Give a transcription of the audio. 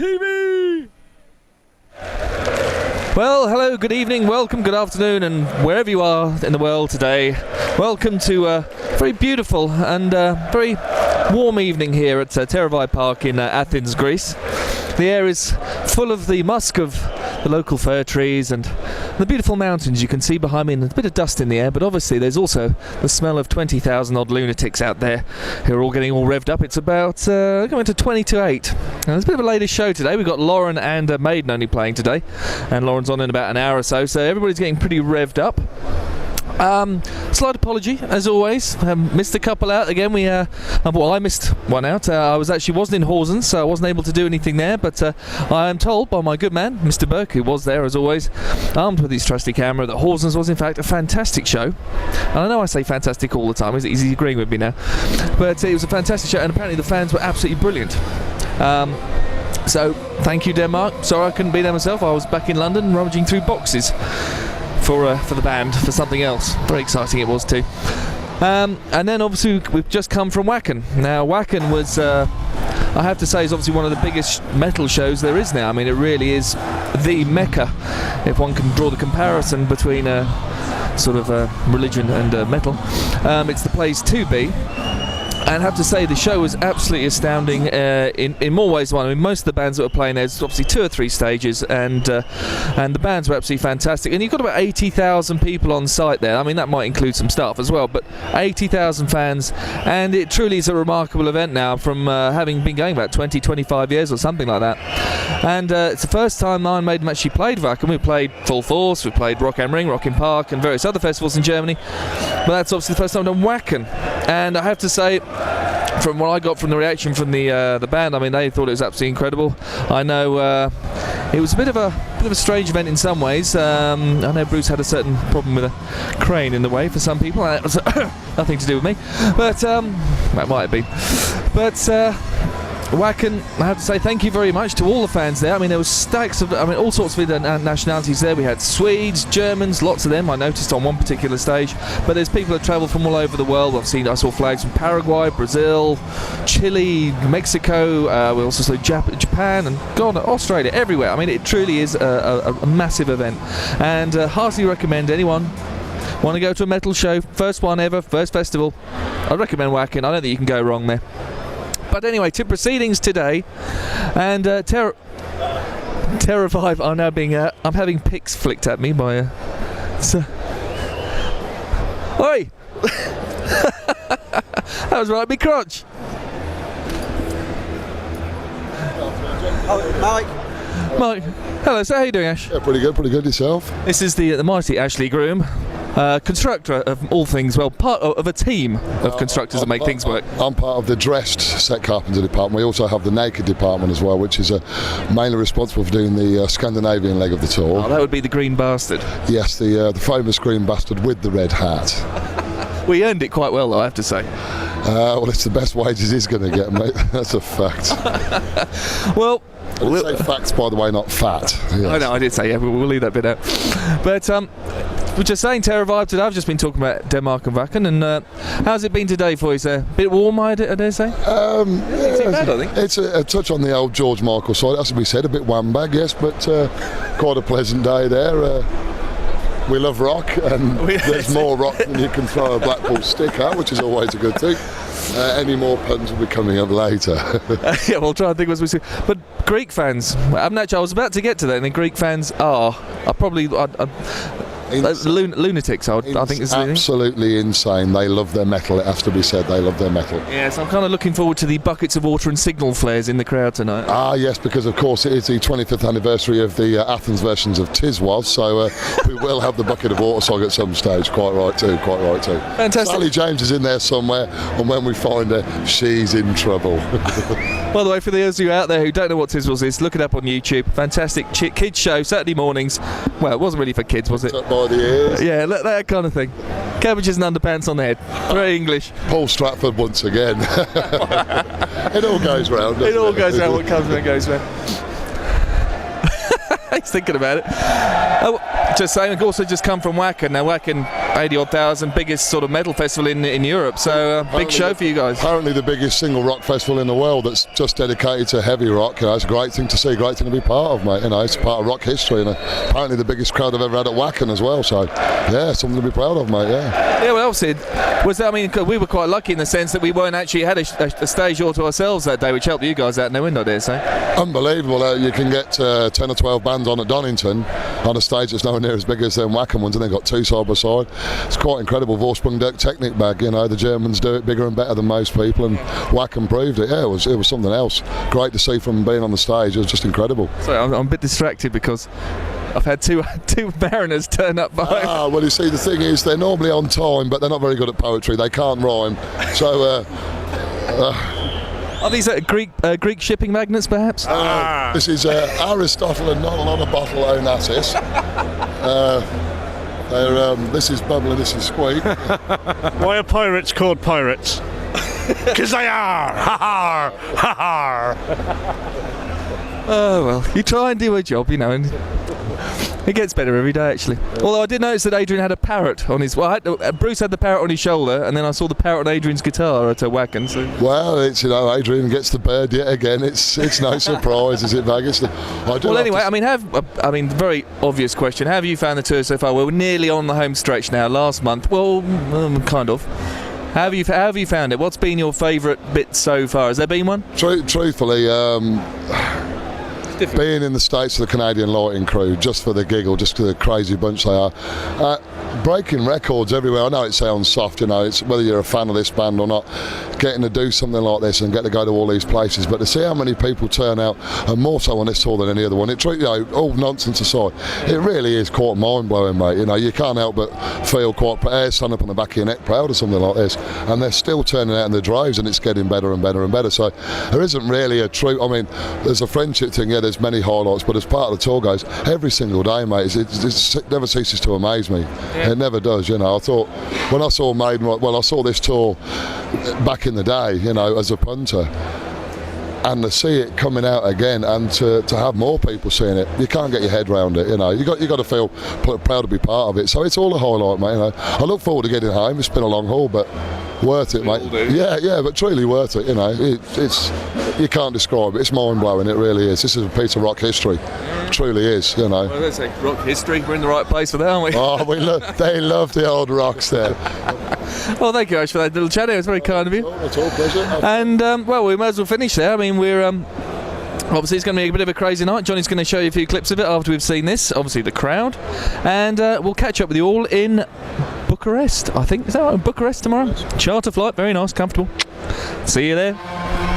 IMTV! Well, hello, good evening, welcome, good afternoon, and wherever you are in the world today, welcome to a very beautiful and very warm evening here at Terravai Park in Athens, Greece. The air is full of the musk of the local fir trees and the beautiful mountains you can see behind me, and a bit of dust in the air, but obviously there's also the smell of 20,000 odd lunatics out there who are all getting all revved up. It's about going to 20 to 8. Now, it's a bit of a later show today. We've got Lauren and Maiden only playing today, and Lauren's on in about an hour or so, so everybody's getting pretty revved up. Slight apology, as always. Missed a couple out again. I missed one out. I wasn't in Horsens, so I wasn't able to do anything there. But I am told by my good man, Mr. Burke, who was there as always, armed with his trusty camera, that Horsens was in fact a fantastic show. And I know I say fantastic all the time. He's agreeing with me now, but it was a fantastic show, and apparently the fans were absolutely brilliant. So thank you, Denmark. Sorry I couldn't be there myself. I was back in London rummaging through boxes for the band, for something else. Very exciting it was too. And then obviously we've just come from Wacken. Now Wacken was, I have to say, is obviously one of the biggest metal shows there is now. I mean, it really is the mecca, if one can draw the comparison between sort of religion and metal. It's the place to be. And I have to say, the show was absolutely astounding in more ways than one. I mean, most of the bands that were playing, there's obviously 2 or 3 stages, and the bands were absolutely fantastic. And you've got about 80,000 people on site there. I mean, that might include some staff as well, but 80,000 fans, and it truly is a remarkable event now, from having been going about 20, 25 years or something like that. And it's the first time Iron Maiden actually played Wacken. We played Full Force, we played Rock am Ring, Rock im Park, and various other festivals in Germany, but that's obviously the first time done Wacken. And I have to say, from what I got from the reaction from the band, I mean, they thought it was absolutely incredible. I know it was a bit of a strange event in some ways. I know Bruce had a certain problem with a crane in the way for some people. That was nothing to do with me, but that might have been. But Wacken, I have to say thank you very much to all the fans there. I mean, there was stacks of, all sorts of nationalities there. We had Swedes, Germans, lots of them, I noticed on one particular stage. But there's people that travel from all over the world. I saw flags from Paraguay, Brazil, Chile, Mexico. We also saw Japan and God, Australia, everywhere. I mean, it truly is a massive event. And heartily recommend anyone want to go to a metal show, first one ever, first festival, I recommend Wacken. I don't think you can go wrong there. But anyway, to proceedings today, and Terravai are now being, I'm having pics flicked at me by Oi! That was right, me crotch! Mike, hello, so how you doing, Ash? Yeah, pretty good yourself. This is the mighty Ashley Groom. Constructor of all things, well, part of a team of constructors that make things work. I'm part of the dressed set carpenter department. We also have the naked department as well, which is mainly responsible for doing the Scandinavian leg of the tour. Oh, that would be the Green Bastard. Yes, the famous Green Bastard with the red hat. We earned it quite well, though, I have to say. Well, it's the best wages he's going to get, mate. That's a fact. Well, I did say facts, by the way, not fat. Yes. I know, I did say, yeah, we'll leave that bit out. But we're just saying Terravai today. I've just been talking about Denmark and Wacken, and how's it been today for you, sir? A bit warm, I dare say? Yeah, too bad, I think. It's a touch on the old George Michael side, as we said, a bit wham-bag, yes, but quite a pleasant day there. We love rock, and there's more rock than you can throw a Blackpool stick at, which is always a good thing. Any more puns will be coming up later. Yeah, we'll try and think what we see. But Greek fans, I was about to get to that, and the Greek fans are probably lunatics, I think is absolutely insane. They love their metal, it has to be said. They love their metal. Yes, I'm kind of looking forward to the buckets of water and signal flares in the crowd tonight. Ah, yes, because of course it is the 25th anniversary of the Athens versions of Tis Was, so we will have the bucket of water song at some stage. Quite right too. Fantastic. Sally James is in there somewhere, and when we find her, she's in trouble. By the way, for those of you out there who don't know what Tis Was is, look it up on YouTube. Fantastic kids show, Saturday mornings. Well, it wasn't really for kids, was it? By the ears. Yeah, that kind of thing. Cabbages and underpants on the head. Very English. Paul Stratford once again. It all goes round. It all goes round. What comes and goes round. He's thinking about it. Oh, just saying, I've also just come from Wacken. Now, Wacken, 80-odd thousand, biggest sort of metal festival in Europe. So big show for you guys. Apparently the biggest single rock festival in the world that's just dedicated to heavy rock. You know, it's a great thing to see, great thing to be part of, mate. You know, it's part of rock history, and apparently the biggest crowd I've ever had at Wacken as well. So yeah, something to be proud of, mate. Yeah. Yeah. Well, obviously, was that? I mean, we were quite lucky in the sense that we weren't actually had a stage all to ourselves that day, which helped you guys out in the window, I dare say. Unbelievable. You can get 10 or 12 bands on at Donington on a stage that's nowhere near as big as them Wacken ones, and they've got two side by side. It's quite incredible. Vorsprung Dirk Technic bag, you know, the Germans do it bigger and better than most people, and Wacken proved it. Yeah, it was something else. Great to see from being on the stage. It was just incredible. Sorry, I'm a bit distracted because I've had two Mariners turn up behind. Well, you see, the thing is, they're normally on time, but they're not very good at poetry. They can't rhyme. So are these Greek shipping magnets, perhaps? This is Aristotle and not on a bottle Onassis. This is Bubble and this is Squeak. Why are pirates called pirates? Because they are! Ha ha! Ha ha! Oh well, you try and do a job, you know, and it gets better every day, actually. Although I did notice that Adrian had a parrot on his. Well, Bruce had the parrot on his shoulder, and then I saw the parrot on Adrian's guitar at Wacken. So. Well, it's, you know, Adrian gets the bird yet again. It's no surprise, is it, Vegas? Well, anyway, I mean, very obvious question. How have you found the tour so far? We're nearly on the home stretch now. Last month, well, kind of. How have you found it? What's been your favourite bit so far? Has there been one? Truthfully, being in the States with the Canadian Lighting Crew, just for the giggle, just for the crazy bunch they are, breaking records everywhere. I know it sounds soft, you know, it's whether you're a fan of this band or not, getting to do something like this and get to go to all these places, but to see how many people turn out, and more so on this tour than any other one, you know, all nonsense aside, it really is quite mind-blowing, mate. You know, you can't help but feel quite stand up on the back of your neck proud of something like this, and they're still turning out in the drives, and it's getting better and better and better. So there isn't really a true, I mean, there's a friendship thing, yeah, there's many highlights, but as part of the tour goes, every single day, mate, it never ceases to amaze me. Yeah. It never does, you know. I thought, when I saw Maiden, well, I saw this tour back in the day, you know, as a punter, and to see it coming out again, and to have more people seeing it, you can't get your head round it, you know. You got to feel proud to be part of it. So it's all a highlight, mate. You know, I look forward to getting home. It's been a long haul, but worth it, mate. Yeah, but truly worth it. You know, it's you can't describe it. It's mind blowing. It really is. This is a piece of rock history. It truly is. You know. Well, let's say rock history. We're in the right place for that, aren't we? Oh, they love the old rocks there. Well, thank you guys for that little chat. It was very kind of you. It's all pleasure. And well, we might as well finish there. I mean, we're obviously it's going to be a bit of a crazy night. Johnny's going to show you a few clips of it after we've seen this. Obviously the crowd, and we'll catch up with you all in Bucharest. I think is that right? Bucharest tomorrow. Charter flight, very nice, comfortable. See you there.